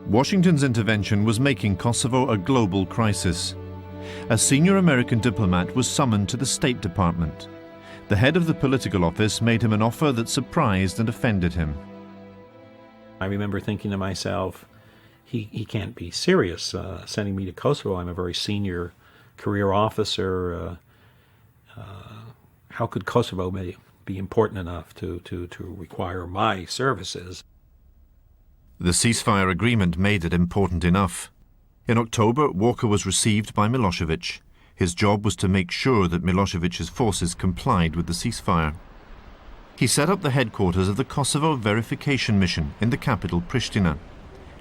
Washington's intervention was making Kosovo a global crisis. A senior American diplomat was summoned to the State Department. The head of the political office made him an offer that surprised and offended him. I remember thinking to myself, he can't be serious sending me to Kosovo. I'm a very senior career officer. How could Kosovo be important enough to require my services? The ceasefire agreement made it important enough. In October, Walker was received by Milosevic. His job was to make sure that Milosevic's forces complied with the ceasefire. He set up the headquarters of the Kosovo Verification Mission in the capital, Pristina.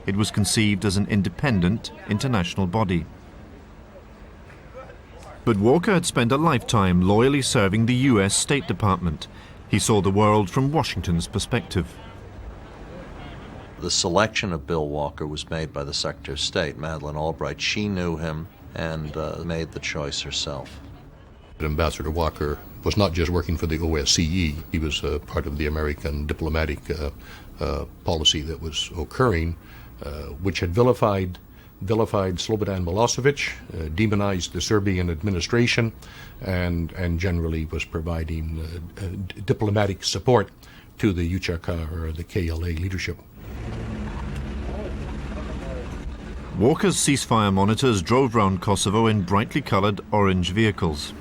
It was conceived as an independent international body. But Walker had spent a lifetime loyally serving the US State Department. He saw the world from Washington's perspective. The selection of Bill Walker was made by the Secretary of State, Madeleine Albright. She knew him and made the choice herself. Ambassador Walker was not just working for the OSCE, he was part of the American diplomatic policy that was occurring, which had vilified Slobodan Milosevic, demonized the Serbian administration, and generally was providing diplomatic support to the UCHK or the KLA leadership. Walker's ceasefire monitors drove round Kosovo in brightly coloured orange vehicles.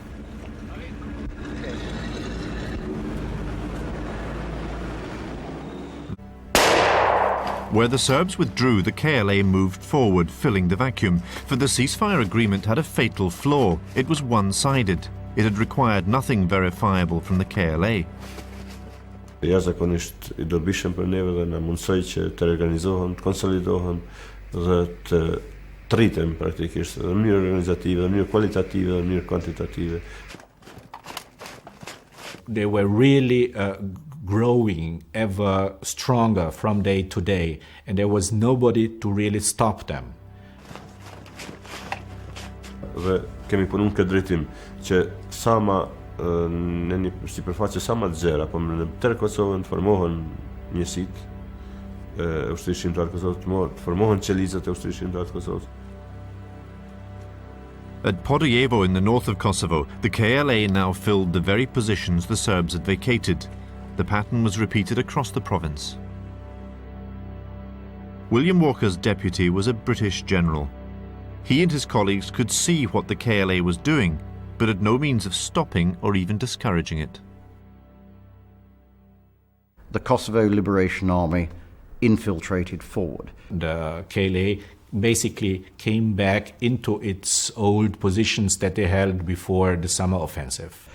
Where the Serbs withdrew, the KLA moved forward, filling the vacuum. For the ceasefire agreement had a fatal flaw. It was one-sided. It had required nothing verifiable from the KLA. Ja zakonisht I dobishëm për neve dhe na mundsoj që të organizohem, të konsolidohem dhe të tritem praktikisht në mënyrë organizative, në mënyrë kualitative dhe në mënyrë kuantitative. They were really growing ever stronger from day to day, and there was nobody to really stop them. Dhe kemi punuar këtë drejtim që sa më në një sipërfaqe sa më të zgjerë, apo në tërë Kosovën të formohen njësitë e ushtrisë shqiptare të Kosovës, të formohen qelizat e ushtrisë shqiptare të Kosovës. At Podujevo in the north of Kosovo, the KLA now filled the very positions the Serbs had vacated. The pattern was repeated across the province. William Walker's deputy was a British general. He and his colleagues could see what the KLA was doing, but had no means of stopping or even discouraging it. The Kosovo Liberation Army infiltrated forward. The KLA basically came back into its old positions that they held before the summer offensive.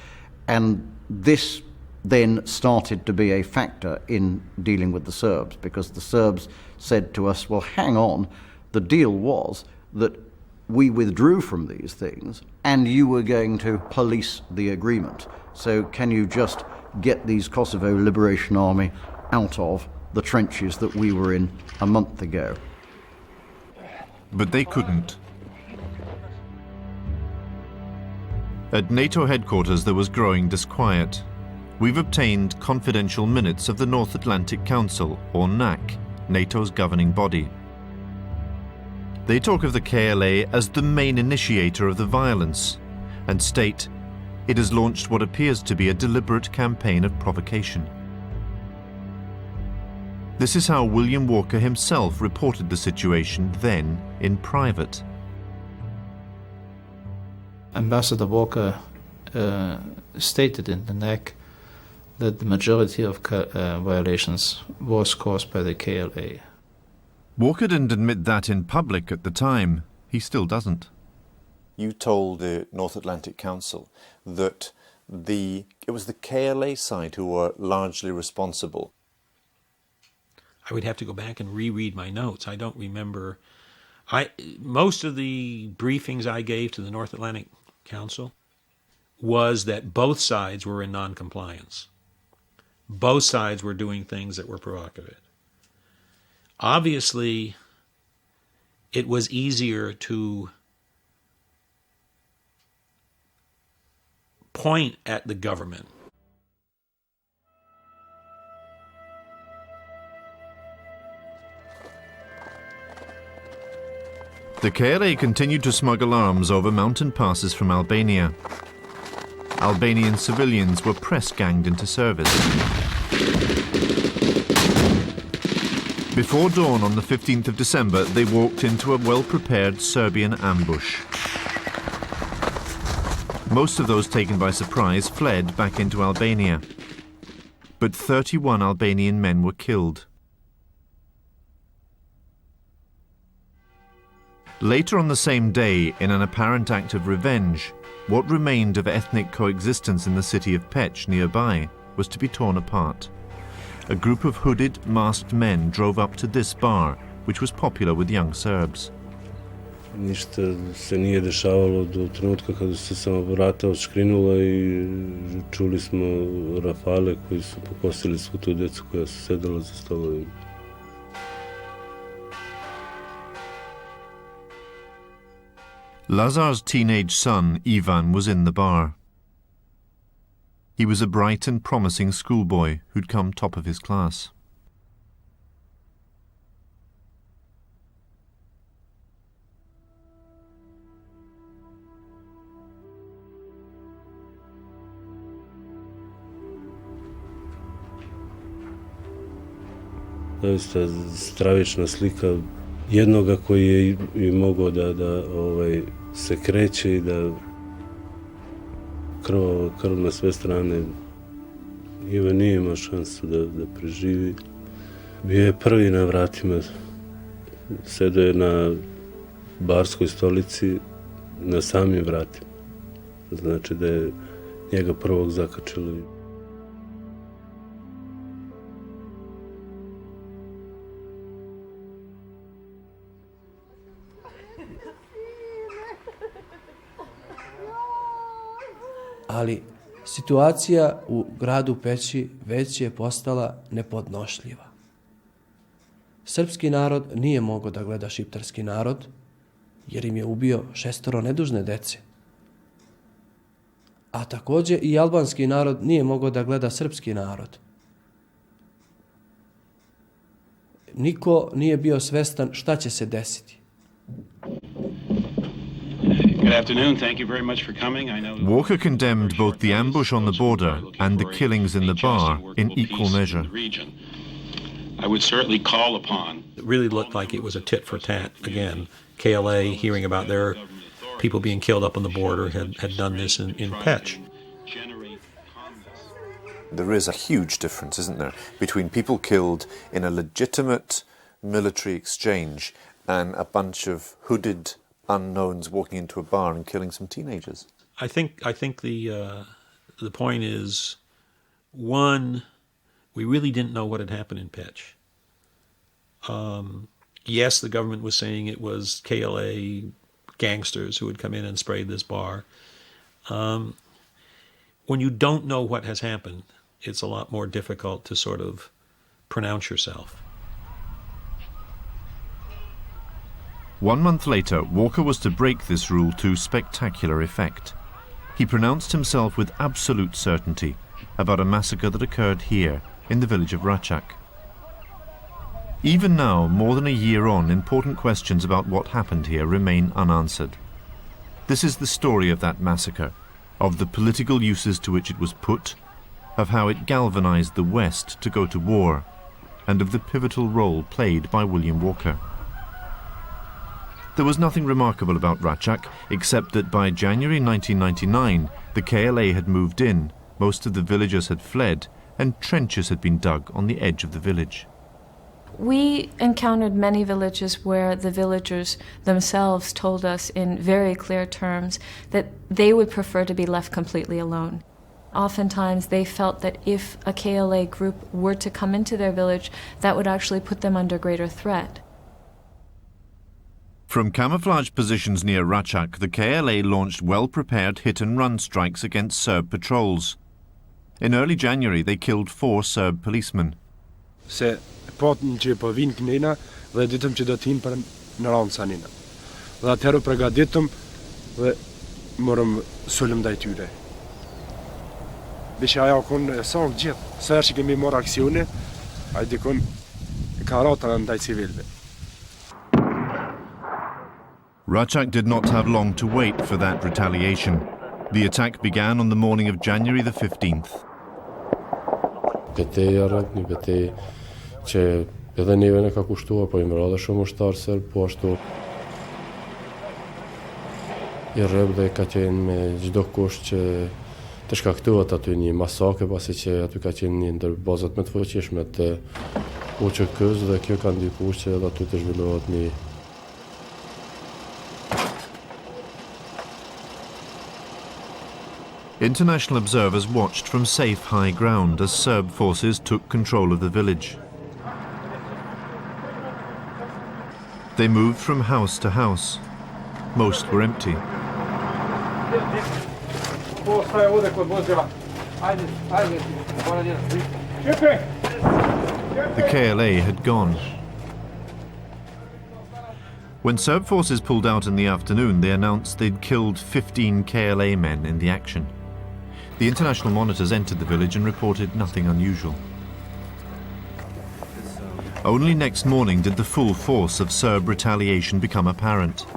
And this then started to be a factor in dealing with the Serbs, because the Serbs said to us, well, hang on, the deal was that we withdrew from these things and you were going to police the agreement. So can you just get these Kosovo Liberation Army out of the trenches that we were in a month ago? But they couldn't. At NATO headquarters there was growing disquiet. We've obtained confidential minutes of the North Atlantic Council, or NAC, NATO's governing body. They talk of the KLA as the main initiator of the violence and state it has launched what appears to be a deliberate campaign of provocation. This is how William Walker himself reported the situation then in private. Ambassador Walker stated in the NAC that the majority of violations was caused by the KLA. Walker didn't admit that in public at the time. He still doesn't. You told the North Atlantic Council that it was the KLA side who were largely responsible. I would have to go back and reread my notes. I don't remember. Most of the briefings I gave to the North Atlantic Council was that both sides were in non-compliance. Both sides were doing things that were provocative. Obviously, it was easier to point at the government. The KLA continued to smuggle arms over mountain passes from Albania. Albanian civilians were press-ganged into service. Before dawn on the 15th of December, they walked into a well-prepared Serbian ambush. Most of those taken by surprise fled back into Albania. But 31 Albanian men were killed. Later on the same day, in an apparent act of revenge, what remained of ethnic coexistence in the city of Peć nearby was to be torn apart. A group of hooded, masked men drove up to this bar, which was popular with young Serbs. Ništa se nije dešavalo do trenutka kada se samo vrata odškrinula i čuli smo rafale koji su pokosili svu tu djecu koja su sedela za stolovima. Lazar's teenage son, Ivan, was in the bar. He was a bright and promising schoolboy who'd come top of his class. Doista stravična slika jednoga koji je i mogao da se kreće i da krv na sve strane. Ivan nije imao šansu da preživi. Bio je prvi na vratima. Sedao je na barskoj stolici na samim vratima. Znači da je njega prvog zakačilo. Ali situacija u gradu Peći već je postala nepodnošljiva. Srpski narod nije mogao da gleda šiptarski narod, jer im je ubio 6 nedužne dece. A također i albanski narod nije mogao da gleda srpski narod. Niko nije bio svestan šta će se desiti. Good afternoon. Thank you very much for coming. I know Walker condemned both the ambush on the border and the killings in the bar in equal measure. I would certainly call upon. It really looked like it was a tit for tat again. KLA, hearing about their people being killed up on the border, had done this in Peć. There is a huge difference, isn't there, between people killed in a legitimate military exchange and a bunch of hooded unknowns walking into a bar and killing some teenagers. I think the point is, one, we really didn't know what had happened in Peć. Yes, the government was saying it was KLA gangsters who had come in and sprayed this bar. When you don't know what has happened, it's a lot more difficult to sort of pronounce yourself. 1 month later, Walker was to break this rule to spectacular effect. He pronounced himself with absolute certainty about a massacre that occurred here, in the village of Račak. Even now, more than a year on, important questions about what happened here remain unanswered. This is the story of that massacre, of the political uses to which it was put, of how it galvanized the West to go to war, and of the pivotal role played by William Walker. There was nothing remarkable about Račak, except that by January 1999, the KLA had moved in, most of the villagers had fled, and trenches had been dug on the edge of the village. We encountered many villages where the villagers themselves told us in very clear terms that they would prefer to be left completely alone. Oftentimes they felt that if a KLA group were to come into their village, that would actually put them under greater threat. From camouflage positions near Račak, the KLA launched well-prepared hit-and-run strikes against Serb patrols. In early January, they killed 4 Serb policemen. Se praten që po vinë kënina dhe ditëm që do t'hin për në ranë sanina. Dhe atëherë pregaditëm dhe morëm sulëm ndaj tyre. Bisha ajo kun e sa gjithë, sërë që kemi morë aksione, a dikun karata ndaj civilve. Racak did not have long to wait for that retaliation. The attack began on the morning of January the 15th. Betejara, një betejë që edhe neve në ka kushtuar, po i mbrada shumë ushtarë serb, po ashtu i rrëb dhe ka qenë me çdo kusht që të shkaktohet aty një masakër, pasi që aty ka qenë një ndër bazat më të fuqishme të OSCE-s dhe kjo ka ndikuar që edhe aty të zhvillohet një International observers watched from safe high ground as Serb forces took control of the village. They moved from house to house. Most were empty. The KLA had gone. When Serb forces pulled out in the afternoon, they announced they'd killed 15 KLA men in the action. The international monitors entered the village and reported nothing unusual. Only next morning did the full force of Serb retaliation become apparent.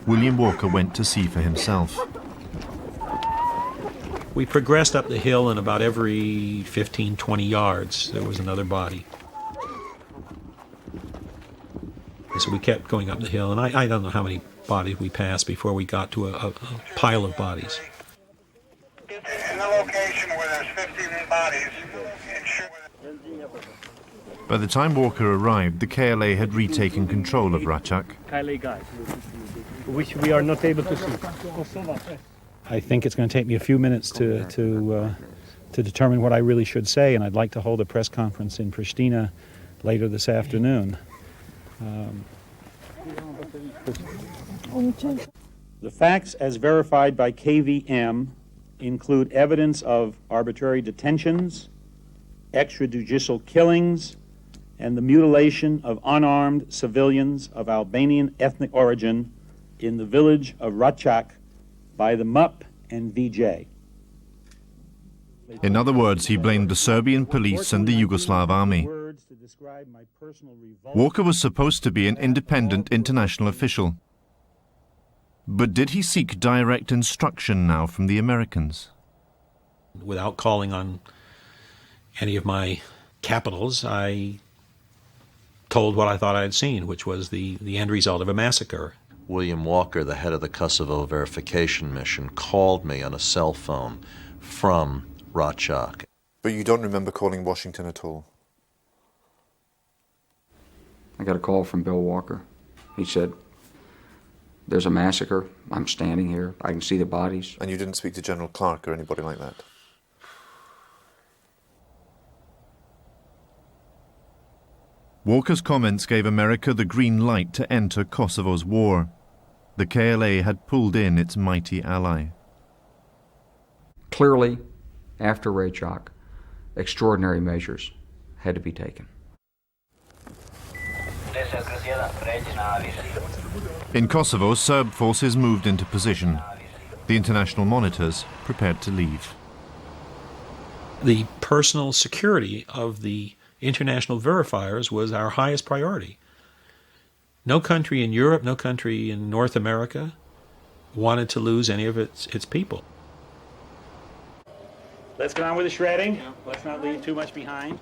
William Walker went to see for himself. We progressed up the hill, and about every 15, 20 yards there was another body. And so we kept going up the hill, and I don't know how many bodies we passed before we got to a pile of bodies. In the location where there's 15 bodies, By the time Walker arrived, the KLA had retaken control of Racak. KLA guys, which we are not able to see. I think it's going to take me a few minutes to determine what I really should say, and I'd like to hold a press conference in Pristina later this afternoon. The facts as verified by KVM include evidence of arbitrary detentions, extrajudicial killings, and the mutilation of unarmed civilians of Albanian ethnic origin in the village of Racak by the MUP and VJ. In other words, he blamed the Serbian police and the Yugoslav army. Walker was supposed to be an independent international official. But did he seek direct instruction now from the Americans? Without calling on any of my capitals, I told what I thought I had seen, which was the end result of a massacre. William Walker, the head of the Kosovo verification mission, called me on a cell phone from Racak. But you don't remember calling Washington at all? I got a call from Bill Walker. He said, "There's a massacre. I'm standing here. I can see the bodies." And you didn't speak to General Clark or anybody like that? Walker's comments gave America the green light to enter Kosovo's war. The KLA had pulled in its mighty ally. Clearly, after Racak, extraordinary measures had to be taken. In Kosovo, Serb forces moved into position. The international monitors prepared to leave. The personal security of the international verifiers was our highest priority. No country in Europe, no country in North America wanted to lose any of its people. Let's get on with the shredding. Let's not leave too much behind.